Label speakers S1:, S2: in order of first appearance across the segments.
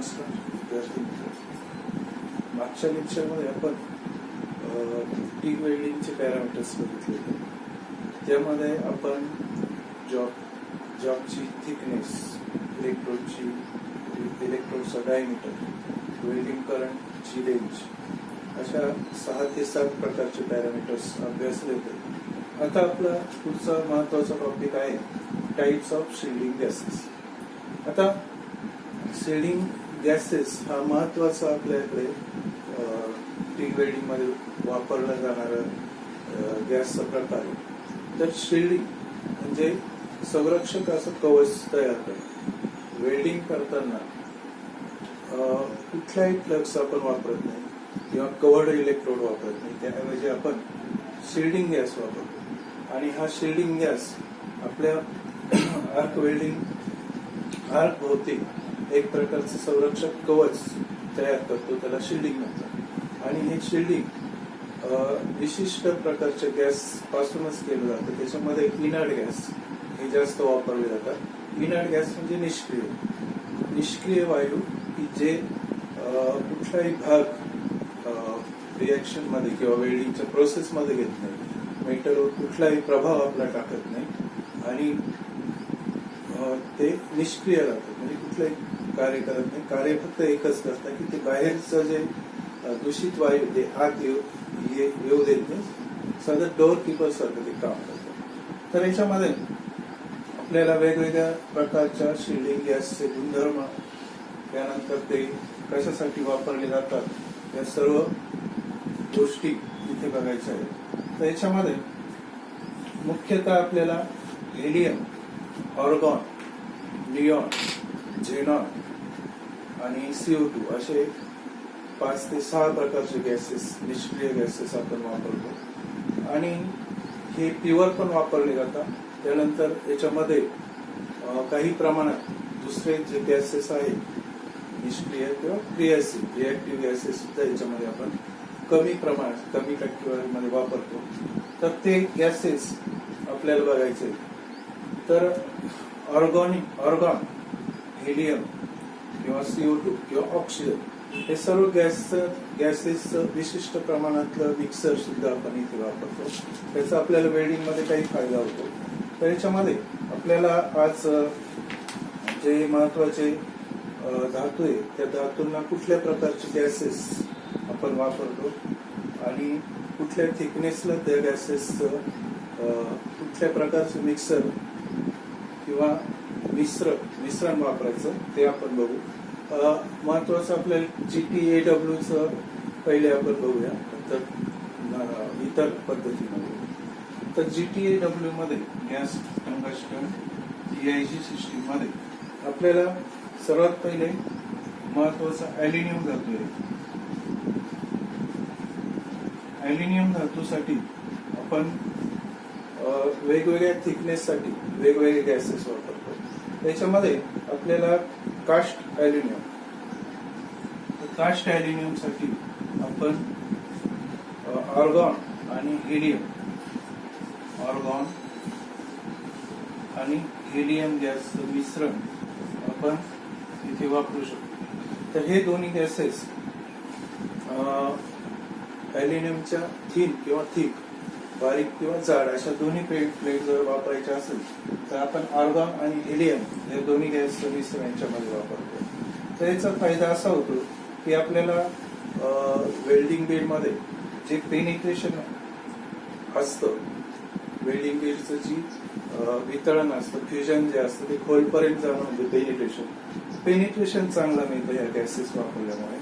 S1: नमस्कार विद्यार्थी मित्र. मागच्या लेक्चरमध्ये आपण टीग वेल्डिंगचे पॅरामीटर्स बघितले होते. त्यामध्ये आपण जॉबची थिकनेस, इलेक्ट्रोडचा डायमीटर, वेल्डिंग करंटची रेंज अशा 6 ते 7 प्रकारचे पॅरामीटर्स अभ्यासले होते. आता आपला पुढचा महत्वाचा टॉपिक आहे टाइप्स ऑफ शिल्डिंग गॅसेस. आता शिल्डिंग गॅसेस हा महत्वाचा आपल्याकडे टीग वेल्डिंग मध्ये वापरला जाणारा गॅसचा प्रकार आहे. तर शिल्डिंग म्हणजे संरक्षक असं कवच तयार करणे. वेल्डिंग करताना कुठलाही फ्लक्स आपण वापरत नाही किंवा कव्हर्ड इलेक्ट्रोड वापरत नाही, त्याऐवजी आपण शिल्डिंग गॅस वापरतो. आणि हा शिल्डिंग गॅस आपल्या आर्क भोवती एक प्रकारचं संरक्षक कवच तयार करतो, त्याला शिल्डिंग म्हणतात. आणि हे शिल्डिंग विशिष्ट प्रकारच्या गॅस पासूनच केलं जातं. त्याच्यामध्ये इनर्ट गॅस हे जास्त वापरले जातात. इनर्ट गॅस म्हणजे निष्क्रिय वायू की जे कुठलाही भाग रिएक्शन मध्ये किंवा वेल्डिंगच्या प्रोसेस मध्ये घेत नाही, मेटलवर कुठलाही प्रभाव आपला टाकत नाही आणि ते निष्क्रिय राहतात, म्हणजे कुठलंही कार्य करत नाही. कार्य फक्त एकच करतात की ते बाहेरचं जे दूषित वायू ते आत येऊ देत नाही. साधं डोअर कीपर सारखं ते काम करतात. तर याच्यामध्ये आपल्याला वेगवेगळ्या प्रकारच्या शिल्डिंग गॅसचे गुणधर्म, त्यानंतर ते कशासाठी वापरले जातात, या सर्व गोष्टी इथे बघायच्या आहेत. तर याच्यामध्ये मुख्यतः आपल्याला हेलियम, ऑर्गॉन, निऑन, झेनॉन आणि CO2 असे 5 ते 6 प्रकारचे गॅसेस, निष्क्रिय गॅसेस आपण वापरतो. आणि हे प्युअर पण वापरले जातात. त्यानंतर याच्यामध्ये काही प्रमाणात दुसरे जे गॅसेस आहेत निष्क्रिय किंवा रिएक्टिव्ह गॅसेस सुद्धा याच्यामध्ये आपण कमी प्रमाणात, कमी टक्केवारीमध्ये वापरतो. तर ते गॅसेस आपल्याला बघायचे. तर ऑर्गॉन, हेलियम किंवा CO2 किंवा ऑक्सिजन हे सर्व गॅसेस विशिष्ट प्रमाणातलं मिक्सर सुद्धा आपण इथे वापरतो. त्याचा आपल्याला वेल्डिंग मध्ये काही फायदा होतो. तर याच्यामध्ये आपल्याला आज जे महत्वाचे धातू आहे त्या धातूंना कुठल्या प्रकारचे गॅसेस आपण वापरतो आणि कुठल्या थिकनेसला त्या गॅसेसचं कुठल्या प्रकारचं मिक्सर किंवा मिश्रण वापरायचं ते आपण बघू. महत्वाचं आपल्याला GTAW च पहिले आपण बघूया, नंतर इतर पद्धतीने. तर GTAW मध्ये गॅस टंगस्टन GIG सिस्टीम मध्ये आपल्याला सर्वात पहिले महत्वाचा ऍल्युमिनियम धातू आहे. ऍल्युमिनियम धातूसाठी आपण वेगवेगळ्या थिकनेससाठी वेगवेगळे गॅसेस वापरतो. त्याच्यामध्ये आपल्याला कास्ट ऍल्युमिनियम साठी आपण ऑर्गॉन आणि हेलियम गॅसचं मिश्रण आपण इथे वापरू शकतो. तर हे दोन्ही गॅसेस ऍल्युमिनियमच्या थिन किंवा थिक, बारीक किंवा जाड अशा दोन्ही प्लेट जर वापरायच्या असेल तर आपण ऑर्गॉन आणि हेलियम हे दोन्ही गॅसचं मिश्रण यांच्यामध्ये वापरतो. तर याचा फायदा असा होतो की आपल्याला वेल्डिंग बेड मध्ये जे पेनिट्रेशन असतं, वेल्डिंग बेडचं जी वितळण असतं, फ्युजन जे असतं ते खोलपर्यंत जाणं म्हणजे पेनिट्रेशन चांगलं मिळतं या गॅसेस वापरल्यामुळे.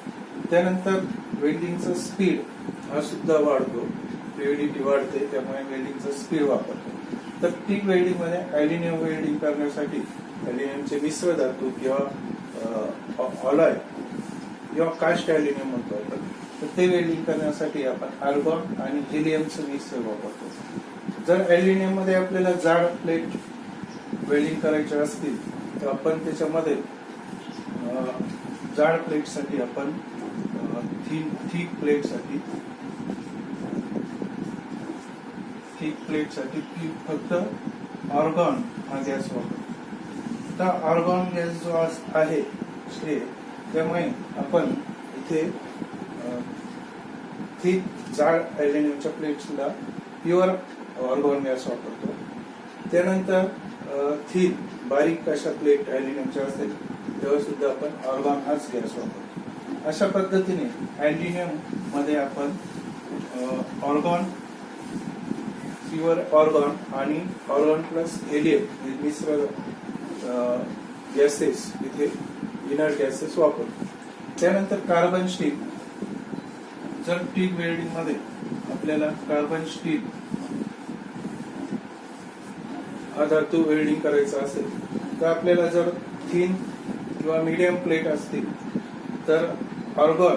S1: त्यानंतर वेल्डिंगचा स्पीड हा सुद्धा वाढतो, फ्लुइडिटी वाढते, त्यामुळे वेल्डिंगचा स्पीड वापरतो. तर टीग वेल्डिंग मध्ये ऍल्युमिनियम वेल्डिंग करण्यासाठी ऍल्युमिनियमचे मिश्र धातू किंवा ऑलॉय किंवा कास्ट ऍल्युमिनियम म्हणतो आपण, तर ते वेल्डिंग करण्यासाठी आपण आर्गॉन आणि हेलियमचं मिश्रण वापरतो. जर ऍल्युमिनियम मध्ये आपल्याला जाड प्लेट वेल्डिंग करायचे असतील तर आपण त्याच्यामध्ये जाड प्लेटसाठी आपण थिक प्लेटसाठी फक्त ऑर्गॉन हा गॅस वापरतो. आता ऑर्गॉन गॅस जो आहे त्यामुळे आपण इथे थिक जाड अल्युमिनियमच्या प्लेट्सला प्युअर ऑर्गॉन गॅस वापरतो. त्यानंतर थिन बारीक अशा प्लेट अल्युमिनियमच्या असेल तेव्हा सुद्धा आपण ऑर्गॉन हाच गॅस वापरतो. अशा पद्धतीने अल्युमिनियम मध्ये आपण ऑर्गॉन, प्युअर ऑर्गॉन आणि ऑर्गॉन प्लस हेलियम हे मिश्र गॅसेस इथे इनर्ट गॅसेस वापरतो. त्यानंतर कार्बन स्टील. जर टिग वेल्डिंग मध्ये आपल्याला कार्बन स्टील हा धातू वेल्डिंग करायचा असेल तर आपल्याला जर थिन किंवा मीडियम प्लेट असतील तर ऑर्गॉन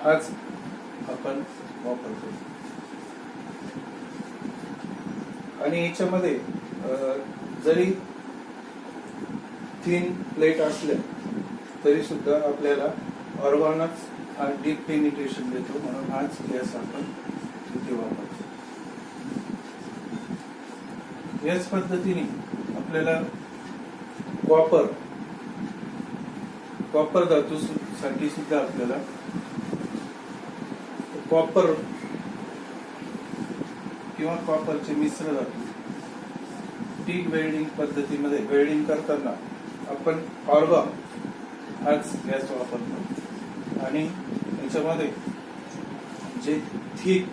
S1: हाच आपण वापरतो. आणि याच्यामध्ये जरी थिन प्लेट असल्या तरी सुद्धा आपल्याला ऑर्गॉनच हा डीप पेनिट्रेशन देतो, म्हणून हाच गॅस आपण इथे वापरतो. याच पद्धतीने आपल्याला कॉपर धातू साठी सुद्धा आपल्याला कॉपर किंवा कॉपरचे मिश्र धातू टिग वेल्डिंग पद्धतीमध्ये वेल्डिंग करताना आपण ऑर्गॉन हाच गॅस वापरतो. आणि याच्यामध्ये जे थिक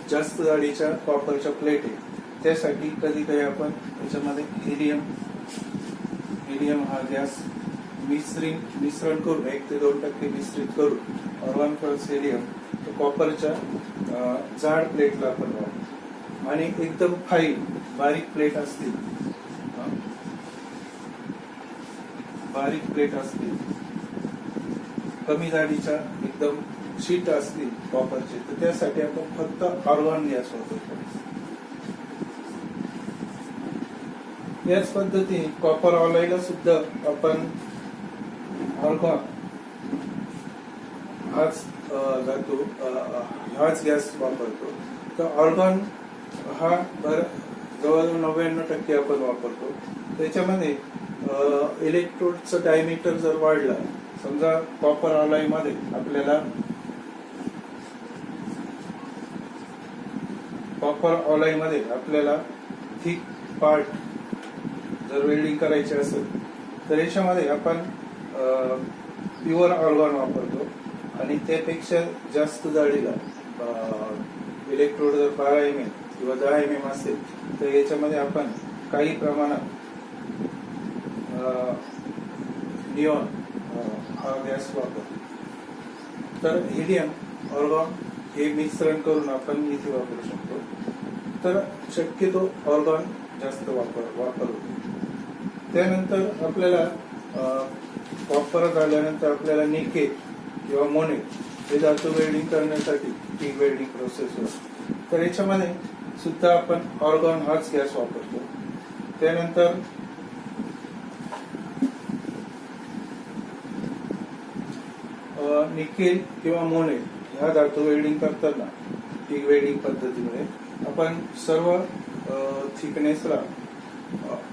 S1: जास्त जाडीच्या कॉपरच्या प्लेट आहे त्यासाठी कधी काही आपण याच्यामध्ये हेलियम हा गॅस मिश्रण करून 1 ते 2% मिश्रित करून ऑर्गॉन प्लस हेलियम कॉपरच्या जाड प्लेटला आपण वापरतो. आणि एकदम फाईन बारीक प्लेट असतील कमी जाडीच्या एकदम शीट असतील कॉपरचे तर त्यासाठी आपण फक्त ऑर्गॉन गॅस वापरतो. याच पद्धतीने कॉपर ऑलायला सुद्धा आपण ऑर्गॉन हाच गॅस वापरतो. तर ऑर्गॉन हा जवळजवळ 99% आपण वापरतो. त्याच्यामध्ये इलेक्ट्रोडचं डायमीटर जर वाढला, समजा कॉपर ऑलाय मध्ये आपल्याला थिक पार्ट जर वेल्डिंग करायचे असेल तर याच्यामध्ये आपण प्युअर ऑर्गॉन वापरतो. आणि त्यापेक्षा जास्त जाडीला इलेक्ट्रोड जर 12 mm किंवा 10 mm असेल तर याच्यामध्ये आपण काही प्रमाणात निऑन हा गॅस वापरतो. तर हेलियम ऑर्गॉन हे मिश्रण करून आपण इथे वापरू शकतो. तर शक्यतो ऑर्गॉन जास्त वापर होतो. त्यानंतर आपल्याला कॉपर झाल्यानंतर आपल्याला निकेल किंवा मोने हे धातू वेल्डिंग करण्यासाठी टिग वेल्डिंग प्रोसेस होते. तर याच्यामध्ये सुद्धा आपण ऑर्गॉन हाच गॅस वापरतो. त्यानंतर निकेल किंवा मोने ह्या धातू वेल्डिंग करताना टिग वेल्डिंग पद्धतीमध्ये आपण सर्व थिकनेसला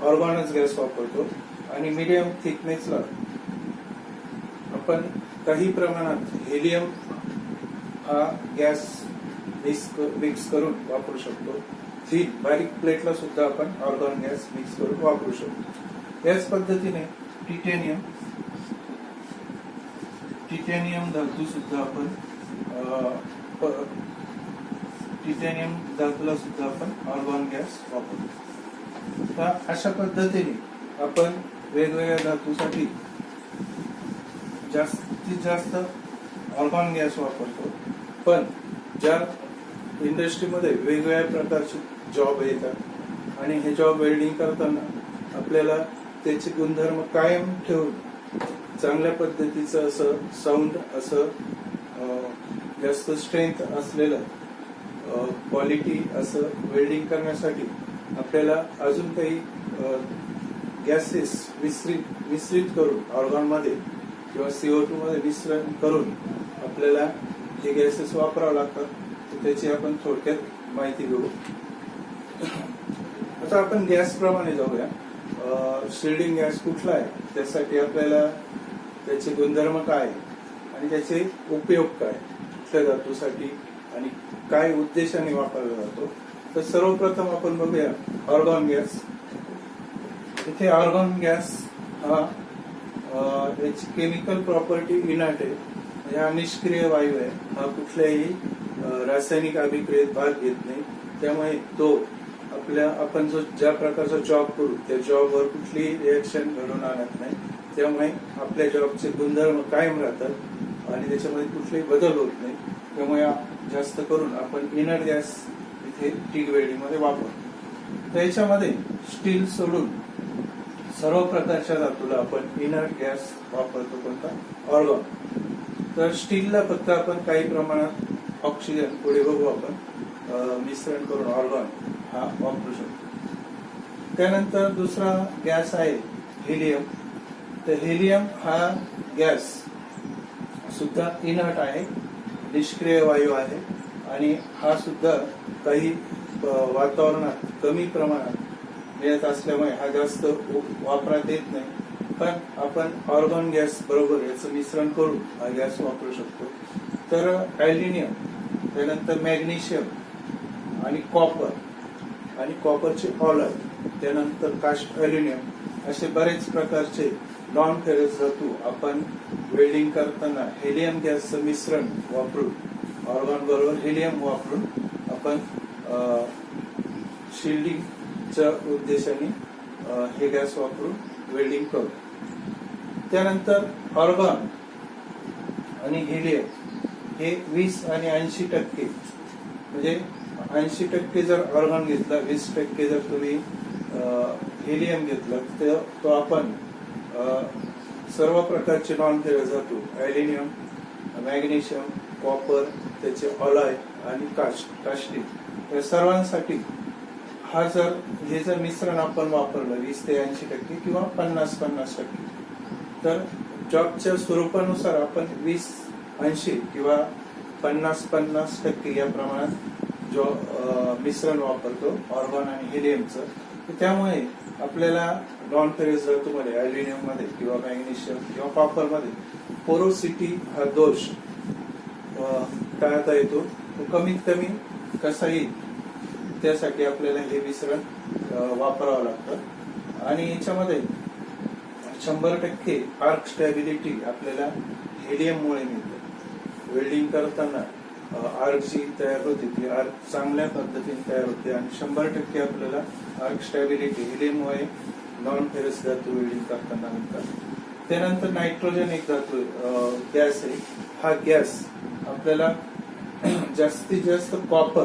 S1: ऑर्गॉनच गॅस वापरतो. आणि मीडियम थिकनेसला आपण काही प्रमाणात हेलियम हा गॅस मिक्स करून वापरू शकतो. थिन बारीक प्लेटला सुद्धा आपण ऑर्गॉन गॅस मिक्स करून वापरू शकतो. याच पद्धतीने टिटॅनियम धातू सुद्धा आपण टिटॅनियम धातूला सुद्धा आपण ऑर्गॉन गॅस वापरतो. तर अशा पद्धतीने आपण वेगवेगळ्या धातूसाठी जास्तीत जास्त ऑर्गॉन गॅस वापरतो. पण ज्या इंडस्ट्रीमध्ये वेगवेगळ्या प्रकारचे जॉब येतात आणि हे जॉब वेल्डिंग करताना आपल्याला त्याचे गुणधर्म कायम ठेवून चांगल्या पद्धतीचं असं साऊंड, असं जास्त स्ट्रेंथ असलेलं क्वालिटी असं वेल्डिंग करण्यासाठी आपल्याला अजून काही गॅसेस मिश्रित करून ऑर्गॉन मध्ये किंवा CO2 मध्ये मिश्रण करून आपल्याला हे गॅसेस वापरावे लागतात. तर त्याची आपण थोडक्यात माहिती घेऊ. आता आपण गॅस प्रमाणे जाऊया. शिल्डिंग गॅस कुठला आहे, त्यासाठी आपल्याला त्याचे गुणधर्म काय आणि त्याचे उपयोग काय, कुठल्या धातूसाठी आणि काय उद्देशाने वापरला जातो. तर सर्वप्रथम आपण बघूया ऑर्गॉन गॅस. इथे ऑर्गॉन गॅस हा याची केमिकल प्रॉपर्टी इनर्ट आहे, म्हणजे हा निष्क्रिय वायू आहे. हा कुठल्याही रासायनिक अभिक्रियेत भाग घेत नाही. त्यामुळे तो आपण ज्या प्रकारचा जॉब करू त्या जॉबवर कुठलीही रिएक्शन घडून आणत नाही. त्यामुळे आपल्या जॉबचे गुणधर्म कायम राहतात आणि त्याच्यामध्ये कुठलेही बदल होत नाही. त्यामुळे जास्त करून आपण इनर्ट गॅस इथे टीग वेल्डिंग मध्ये वापरतो. तर याच्यामध्ये स्टील सोडून सर्व प्रकारच्या धातूला आपण इनर्ट गॅस वापरतो. कोणता? ऑर्गॉन. तर स्टीलला फक्त आपण काही प्रमाणात ऑक्सिजन, पुढे बघू आपण, मिश्रण करून ऑर्गॉन हा वापरू शकतो. त्यानंतर दुसरा गॅस आहे हेलियम. तर हेलियम हा गॅस सुद्धा इनर्ट आहे, निष्क्रिय वायू आहे आणि हा सुद्धा काही वातावरणात कमी प्रमाणात मिळत असल्यामुळे हा जास्त वापरात येत नाही. पण आपण ऑर्गॉन गॅस बरोबर याचं मिश्रण करून हा गॅस वापरू शकतो. तर ॲल्युमिनियम, त्यानंतर मॅग्नेशियम आणि कॉपर आणि कॉपरचे ऑलॉय, त्यानंतर कास्ट ॲल्युमिनियम असे बरेच प्रकारचे नॉन फेरस धातू आपण वेल्डिंग करताना हेलियम गॅसचं मिश्रण वापरून, ऑर्गॉन बरोबर हेलियम वापरून आपण शिल्डिंगच्या उद्देशाने हे गॅस वापरून वेल्डिंग करू. त्यानंतर ऑर्गॉन आणि हेलियम हे 20 आणि 80%, म्हणजे 80% जर ऑर्गॉन घेतला, 20% जर तुम्ही हेलियम घेतलं, तर तो आपण सर्व प्रकारचे नॉन फेरस धातू ॲल्युमिनियम, मॅग्नेशियम, कॉपर, त्याचे ऑलॉय आणि कास्टिक या सर्वांसाठी हे जर मिश्रण आपण वापरलं 20 ते 80% किंवा 50-50%, तर जॉबच्या स्वरूपानुसार आपण 20-80 किंवा 50-50% या प्रमाणात जो मिश्रण वापरतो ऑर्गॉन आणि हेलियमचं. त्यामुळे आपल्याला नॉन फेरस धातूमध्ये, ॲल्युमिनियम मध्ये किंवा मॅग्नेशियम किंवा कॉपर मध्ये पोरोसिटी हा दोष टाळता येतो. तो कमीत कमी कसा येईल त्यासाठी आपल्याला हे मिश्रण वापरावं लागतं. आणि याच्यामध्ये 100% आर्क स्टॅबिलिटी आपल्याला हेलियममुळे मिळते. वेल्डिंग करताना आर्क जी तयार होते ती आर्क चांगल्या पद्धतीने तयार होते आणि 100% आपल्याला आर्क स्टॅबिलिटी हेलियममुळे नॉन फेरस धातू वेल्डिंग करताना मिळतात. त्यानंतर नायट्रोजन एक धातू गॅस आहे. हा गॅस आपल्याला जास्तीत जास्त कॉपर,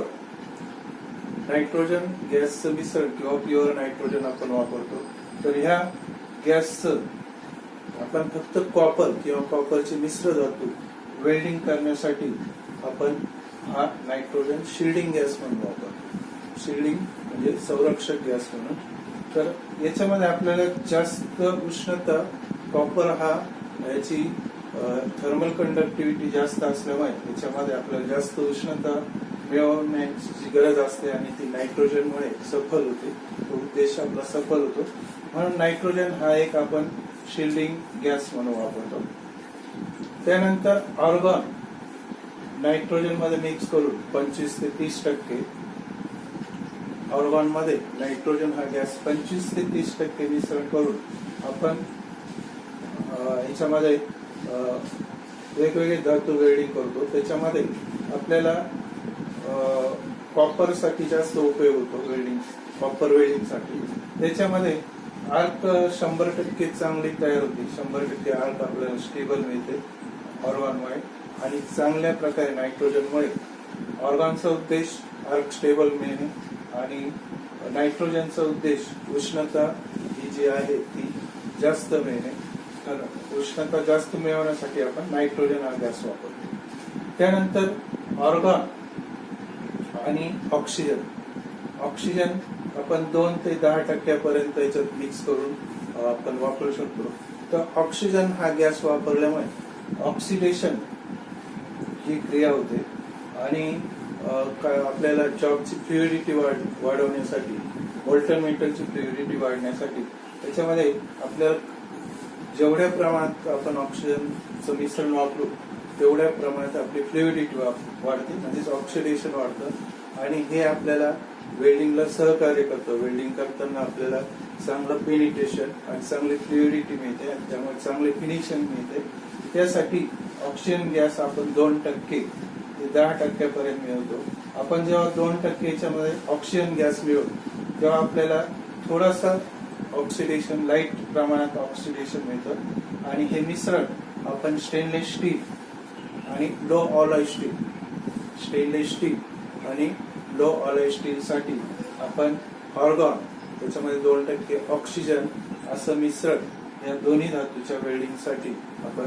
S1: नायट्रोजन गॅसचं मिश्रण किंवा प्युअर नायट्रोजन आपण वापरतो. तर ह्या गॅसचं आपण फक्त कॉपर किंवा कॉपरचे मिश्र धातू वेल्डिंग करण्यासाठी आपण हा नायट्रोजन शिल्डिंग गॅस म्हणून वापरतो. शिल्डिंग म्हणजे संरक्षक गॅस म्हणून. तर याच्यामध्ये आपल्याला जास्त उष्णता, कॉपर हा याची थर्मल कंडक्टिव्हिटी जास्त असल्यामुळे याच्यामध्ये आपल्याला जास्त उष्णता मिळवण्याची गरज असते आणि ती नायट्रोजनमुळे सफल होते. तो उद्देश आपला सफल होतो. म्हणून नायट्रोजन हा एक आपण शिल्डिंग गॅस म्हणून वापरतो. त्यानंतर ऑर्गॉन नायट्रोजन मध्ये मिक्स करून 25 ते 30% ऑर्गॉन मध्ये नायट्रोजन हा गॅस 25 ते 30% मिश्रण करून आपण याच्यामध्ये वेगवेगळे धातू वेल्डिंग करतो. त्याच्यामध्ये आपल्याला कॉपर साठी जास्त उपयोग होतो वेल्डिंग, कॉपर वेल्डिंग साठी. त्याच्यामध्ये आर्क 100% चांगली तयार होते. 100% आर्क आपल्याला स्टेबल मिळते ऑर्गॉनमुळे आणि चांगल्या प्रकारे नायट्रोजनमुळे. ऑर्गॉनचा उद्देश आर्क स्टेबल मिळणे आणि नायट्रोजनचा उद्देश उष्णता ही जी आहे ती जास्त मिळणे. तर उष्णता जास्त मिळवण्यासाठी आपण नायट्रोजन हा गॅस वापरतो. त्यानंतर ऑर्गॉन आणि ऑक्सिजन. ऑक्सिजन आपण 2 ते 10% पर्यंत याच्यात मिक्स करून आपण वापरू शकतो. तर ऑक्सिजन हा गॅस वापरल्यामुळे ऑक्सिडेशन ही क्रिया होते आणि आपल्याला जॉबची फ्लुइडिटी वाढवण्यासाठी, मोल्टन मेटलची फ्लुइडिटी वाढण्यासाठी त्याच्यामध्ये आपल्याला जेवढ्या प्रमाणात आपण ऑक्सिजनचं मिश्रण वापरू तेवढ्या प्रमाणात आपली फ्लुइडिटी वाढते, म्हणजेच ऑक्सिडेशन वाढतं आणि हे आपल्याला वेल्डिंगला सहकार्य करतं. वेल्डिंग करताना आपल्याला चांगलं पेनिट्रेशन आणि चांगली फ्लुइडिटी मिळते आणि त्यामुळे चांगले फिनिशिंग मिळते. त्यासाठी ऑक्सिजन गॅस आपण 2% ते 10% मिळवतो. आपण जेव्हा 2% याच्यामध्ये ऑक्सिजन गॅस मिळवतो तेव्हा आपल्याला थोडासा ऑक्सिडेशन, लाईट प्रमाणात ऑक्सिडेशन मिळतं आणि हे मिश्रण आपण स्टेनलेस स्टील आणि low alloy steel, stainless steel आणि लो ऑलॉय स्टील साठी आपण ऑर्गॉन, त्याच्यामध्ये 2% ऑक्सिजन असं मिश्रण या दोन्ही धातूच्या वेल्डिंग साठी आपण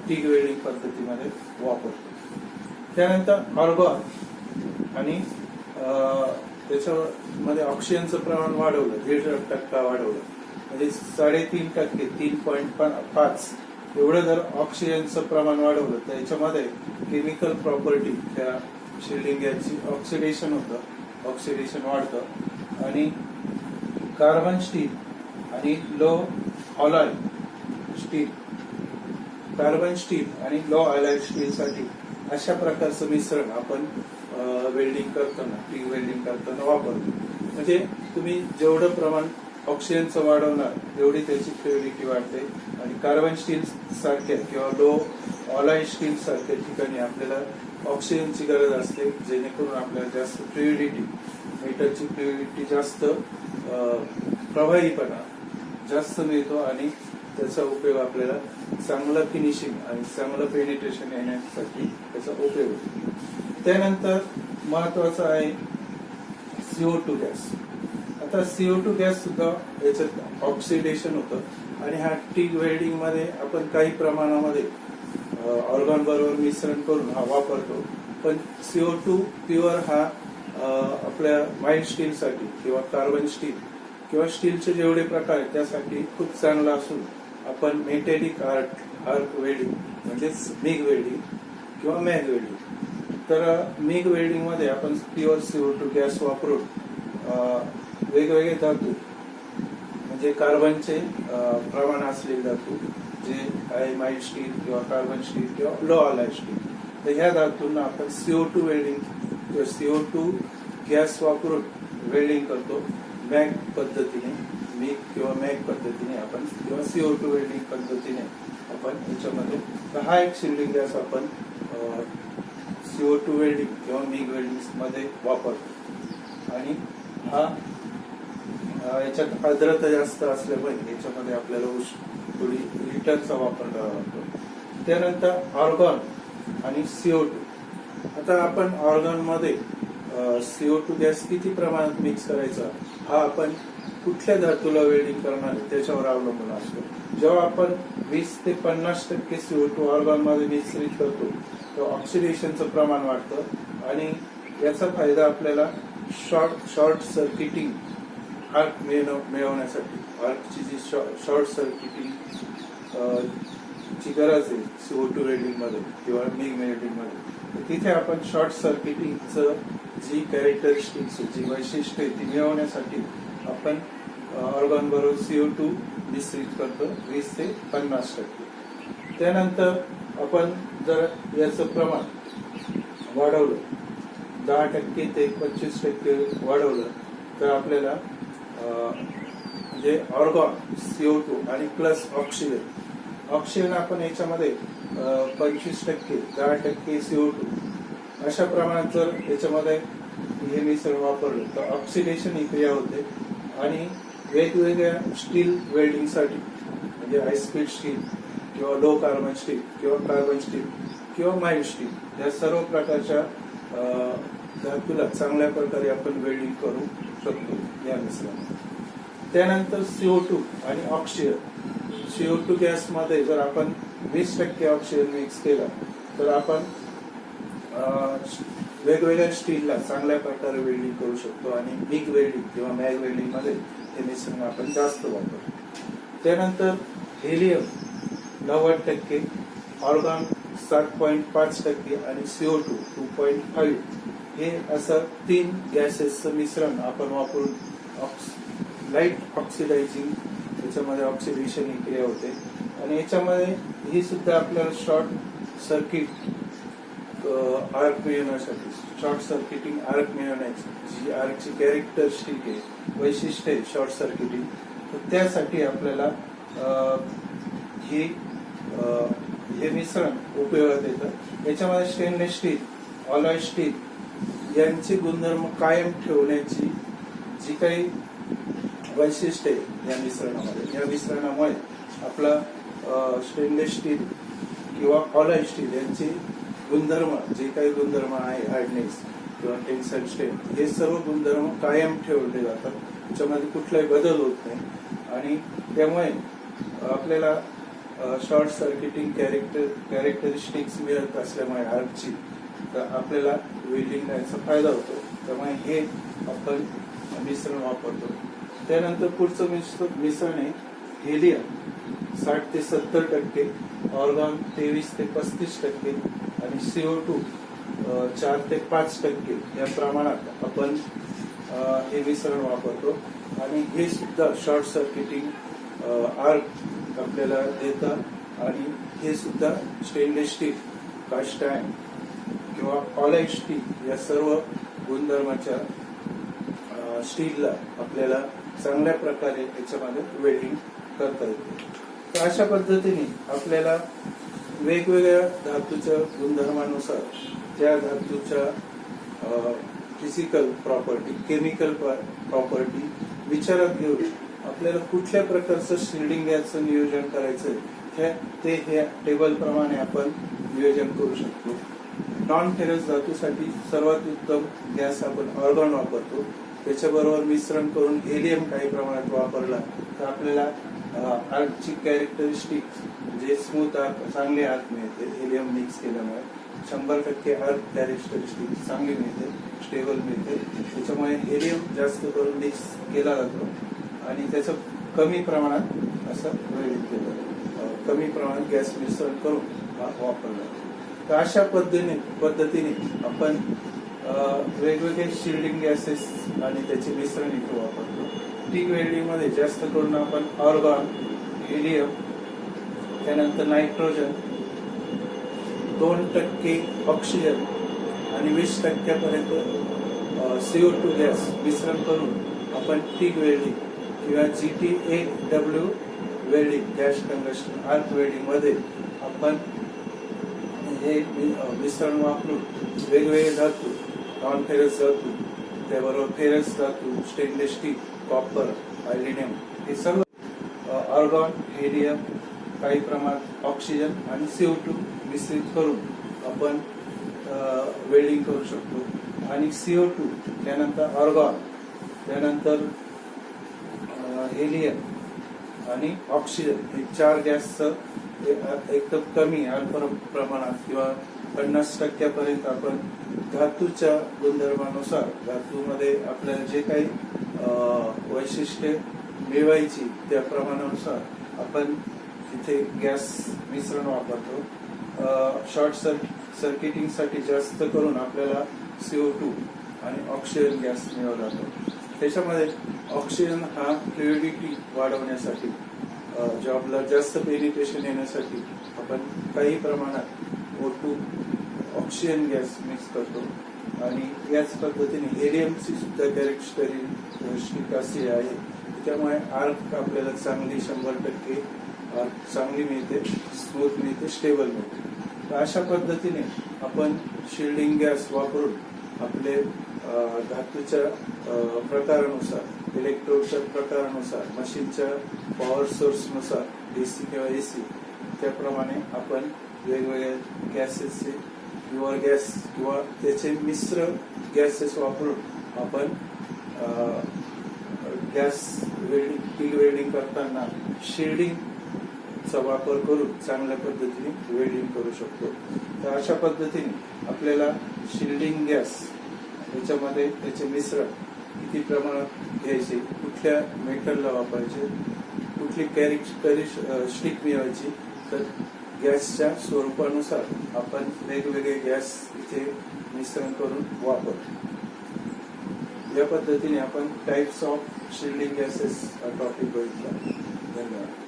S1: टिग वेल्डिंग पद्धतीमध्ये वापरतो. त्यानंतर ऑर्गॉन आणि त्याच्यामध्ये ऑक्सिजनचं प्रमाण वाढवलं, 1.5% वाढवलं, म्हणजे 3.5%, 3.5 एवढं जर ऑक्सिजनचं प्रमाण वाढवलं तर याच्यामध्ये केमिकल प्रॉपर्टी त्या शिल्डिंग गॅसची ऑक्सिडेशन होतं, ऑक्सिडेशन वाढतं आणि कार्बन स्टील आणि low alloy steel, carbon steel आणि लो ऑलॉय स्टील साठी अशा प्रकारचं मिश्रण आपण वेल्डिंग करताना, टिग वेल्डिंग करताना वापरतो. म्हणजे तुम्ही जेवढं प्रमाण ऑक्सिजनचं वाढवणार तेवढी त्याची फ्लुइडिटी वाढते आणि कार्बन स्टील सारख्या किंवा लो ऑलॉय स्टील सारख्या ठिकाणी आपल्याला ऑक्सिजनची गरज असते, जेणेकरून आपल्याला जास्त फ्लुइडिटी, मेटलची फ्लुइडिटी जास्त प्रभावीपणा जास्त मिळतो आणि त्याचा उपयोग आपल्याला चांगलं फिनिशिंग आणि चांगलं पेनिट्रेशन येण्यासाठी त्याचा उपयोग होतो. त्यानंतर महत्वाचं आहे CO2 गॅस. आता CO2 गॅस सुद्धा याच्यात ऑक्सिडेशन होतं आणि हा टिग वेल्डिंग मध्ये आपण काही प्रमाणामध्ये ऑर्गॉन बरोबर मिश्रण करून हा वापरतो. पण CO2 प्युअर हा आपल्या माइल्ड स्टील साठी किंवा कार्बन स्टील किंवा स्टीलचे जेवढे प्रकार आहेत त्यासाठी खूप चांगला असून आपण मेटॅलिक आर्क वेल्डिंग म्हणजेच मिग वेल्डिंग किंवा मॅग वेल्डिंग, तर मिग वेल्डिंग मध्ये आपण प्युअर CO2 गॅस वापरून वेगवेगळे धातू म्हणजे कार्बनचे प्रमाण असलेले धातू जे आहे माइल्ड स्टील किंवा कार्बन स्टील किंवा लो ऑलॉय स्टील, तर ह्या धातूंना आपण CO2 वेल्डिंग किंवा CO2 गॅस वापरून वेल्डिंग करतो. मॅग पद्धतीने, मिग किंवा मॅग पद्धतीने आपण किंवा CO2 वेल्डिंग पद्धतीने आपण याच्यामध्ये, हा एक शिल्डिंग गॅस आपण CO2 वेल्डिंग किंवा मिग वेल्डिंग मध्ये वापरतो आणि हा याच्यात आर्द्रता जास्त असल्यामुळे याच्यामध्ये आपल्याला थोडी लिटरचा वापर करावा लागतो. त्यानंतर ऑर्गॉन आणि CO2. आता आपण ऑर्गॉन मध्ये CO2 गॅस किती प्रमाणात मिक्स करायचा हा आपण कुठल्या धातूला वेल्डिंग करणार आहे त्याच्यावर अवलंबून असतो. जेव्हा आपण 20 ते 50% CO2 ऑर्गॉन मध्ये मिश्रित करतो तेव्हा ऑक्सिडेशनचं प्रमाण वाढतं आणि याचा फायदा आपल्याला शॉर्ट सर्किटिंग आर्क मिळवण्यासाठी, आर्कची जी शॉर्ट सर्किटिंग ची गरज आहे CO2 वेल्डिंग मध्ये किंवा मिग वेल्डिंग मध्ये, तिथे आपण शॉर्ट सर्किटिंगचं जी कॅरेक्टरिस्टिक्स, जी वैशिष्ट्य आहे ती मिळवण्यासाठी आपण ऑर्गॉन बरोबर CO2 मिश्रित करतो 20 ते 50%. त्यानंतर आपण जर याचं प्रमाण वाढवलं 10% ते 25% वाढवलं तर आपल्याला म्हणजे ऑर्गॉन, CO2 आणि प्लस ऑक्सिजन आपण याच्यामध्ये 25%, 10% CO2 अशा प्रमाणात जर याच्यामध्ये हे मिश्रण वापरलं तर ऑक्सिडेशन ही क्रिया होते आणि वेगवेगळ्या स्टील वेल्डिंग साठी म्हणजे हाय स्पीड स्टील किंवा लो कार्बन स्टील किंवा कार्बन स्टील किंवा माइल्ड स्टील या सर्व प्रकारच्या धातूला चांगल्या प्रकारे आपण वेल्डिंग करू शकतो या मिश्रणात. त्यानंतर CO2 आणि ऑक्सिजन. CO2 गॅस मध्ये जर आपण 20% ऑक्सिजन मिक्स केला तर आपण वेगवेगळ्या स्टीलला चांगल्या प्रकारे वेल्डिंग करू शकतो आणि मिग वेल्डिंग किंवा मॅग वेल्डिंग मध्ये हे मिश्रण आपण जास्त वापरतो. त्यानंतर हेलियम 90%, ऑर्गॉन 7.5% आणि CO2 2.5 हे असं 3 गॅसेसचं मिश्रण आपण वापरून लाईट ऑक्सिडायझिंग, त्याच्यामध्ये ऑक्सिडेशन ही क्रिया होते आणि याच्यामध्ये ही सुद्धा आपल्याला शॉर्ट सर्किट आर्क मिळवण्यासाठी, शॉर्ट सर्किटिंग आर्क मिळवण्याची जी आर्कची कॅरेक्टरिस्टिक आहे, वैशिष्ट्य आहे शॉर्ट सर्किटिंग, तर त्यासाठी आपल्याला हे मिश्रण उपयोगात येतं. याच्यामध्ये स्टेनलेस स्टील, ऑलॉय स्टील यांचे गुणधर्म कायम ठेवण्याची जी काही वैशिष्ट्य आहे या मिश्रणामध्ये, या मिश्रणामुळे आपला स्टेनलेस स्टील किंवा ऑलॉय स्टील यांचे गुणधर्म, जे काही गुणधर्म आहे, हार्डनेस किंवा टेन्साईल स्ट्रेंथ, हे सर्व गुणधर्म कायम ठेवले जातात. त्याच्यामध्ये कुठलाही बदल होत नाही आणि त्यामुळे आपल्याला शॉर्ट सर्किटिंग कॅरेक्टरिस्टिक्स मिळत असल्यामुळे आर्कची, तर आपल्याला वेल्डिंग करायचा फायदा होतो. त्यामुळे हे आपण मिश्रण वापरतो. त्यानंतर पुढचं मिश्रण आहे हेलियम 60 ते 70%, ऑर्गॉन 23 ते 35% आणि CO2 4 ते 5% या प्रमाणात आपण हे मिश्रण वापरतो. आणि हे सुद्धा शॉर्ट सर्किटिंग आर्क आपल्याला देतं. आणि हे सुद्धा स्टेनलेस स्टील, कास्ट आयर्न किंवा ऑलॉय स्टील या सर्व गुणधर्माच्या स्टीलला आपल्याला चांगल्या प्रकारे याच्यामध्ये वेल्डिंग करता येते. तर अशा पद्धतीने आपल्याला वेगवेगळ्या धातूच्या गुणधर्मानुसार त्या धातूच्या फिजिकल प्रॉपर्टी, केमिकल प्रॉपर्टी विचारात घेऊन आपल्याला कुठल्या प्रकारचं शिल्डिंग गॅसचं नियोजन करायचं ते ह्या टेबल प्रमाणे आपण नियोजन करू शकतो. नॉन फेरस धातूसाठी सर्वात उत्तम गॅस आपण ऑर्गॉन वापरतो. त्याच्याबरोबर मिश्रण करून हेलियम काही प्रमाणात वापरला तर आपल्याला आर्कची कॅरेक्टरिस्टिक जे स्मूथ आर्क, चांगले आर्क मिळते. हेलियम मिक्स केल्यामुळे 100% आर्क कॅरेक्टरिस्टिक चांगली मिळते, स्टेबल मिळते. त्याच्यामुळे हेलियम जास्त करून मिक्स केला जातो आणि त्याचं कमी प्रमाणात असं वेल्डिंग केलं जातं, कमी प्रमाणात गॅस मिश्रण करून वापरला जातो. तर अशा पद्धतीने आपण वेगवेगळे शिल्डिंग गॅसेस आणि त्याचे मिश्रण इथे वापरतो. टिक वेल्डिंग मध्ये जास्त करून आपण ऑर्गॉन, हेलियम, त्यानंतर नायट्रोजन, 2% ऑक्सिजन आणि 20% CO2 गॅस मिश्रण करून आपण टिक वेल्डिंग किंवा GTAW welding, gas combustion arc welding मध्ये आपण हे मिश्रण वापरून वेगवेगळे धातू, नॉन फेरस धातू, त्याबरोबर फेरस धातू, स्टेनलेस स्टील, कॉपर, अल्युमिनियम, हे सर्व ऑर्गॉन, हेलियम, काही प्रमाणात ऑक्सिजन आणि CO2 मिश्रित करून आपण वेल्डिंग करू शकतो. आणि CO2, त्यानंतर ऑर्गॉन, त्यानंतर हेलियम आणि ऑक्सिजन हे 4 गॅसचं एकदम कमी अल्प प्रमाणात किंवा 50% पर्यंत आपण धातूच्या गुणधर्मानुसार, धातूमध्ये आपल्याला जे काही वैशिष्ट्ये मिळवायची त्या प्रमाणानुसार आपण इथे गॅस मिश्रण वापरतो. शॉर्ट सर्किटिंग साठी जास्त करून आपल्याला CO2 आणि ऑक्सिजन गॅस मिळवला जातो. त्याच्यामध्ये ऑक्सिजन हा फ्लुइडिटी वाढवण्यासाठी, जॉबला जास्त पेनिट्रेशन येण्यासाठी आपण काही प्रमाणात O2 ऑक्सिजन गॅस मिक्स करतो. आणि याच पद्धतीने हेलियमची सुद्धा कॅरेक्टरिस्टिक अशी आहे, त्यामुळे आर्क आपल्याला चांगली 100% आर्क चांगली मिळते, स्मूथ मिळते, स्टेबल मिळते. तर अशा पद्धतीने आपण शिल्डिंग गॅस वापरून आपले धातूच्या प्रकारानुसार, इलेक्ट्रोडच्या प्रकारानुसार, मशीनच्या पॉवर सोर्सनुसार, DC किंवा AC, त्याप्रमाणे आपण वेगवेगळ्या गॅसेसचे किंवा गॅस किंवा त्याचे मिश्र गॅसेस वापरून आपण गॅस वेल्डिंग, टिक वेल्डिंग करताना शिल्डिंगचा वापर करून चांगल्या पद्धतीने वेल्डिंग करू शकतो. तर अशा पद्धतीने आपल्याला शिल्डिंग गॅस, त्याच्यामध्ये त्याचे मिश्रण किती प्रमाणात घ्यायचे, कुठल्या मेटलला वापरायचे, कुठली कॅरेक्टरिस्टिक मिळवायची, तर गॅसच्या स्वरूपानुसार आपण वेगवेगळे गॅस इथे मिश्रण करून वापरतो. या पद्धतीने आपण टाइप्स ऑफ शिल्डिंग गॅसेस हा टॉपिक बघितला. धन्यवाद.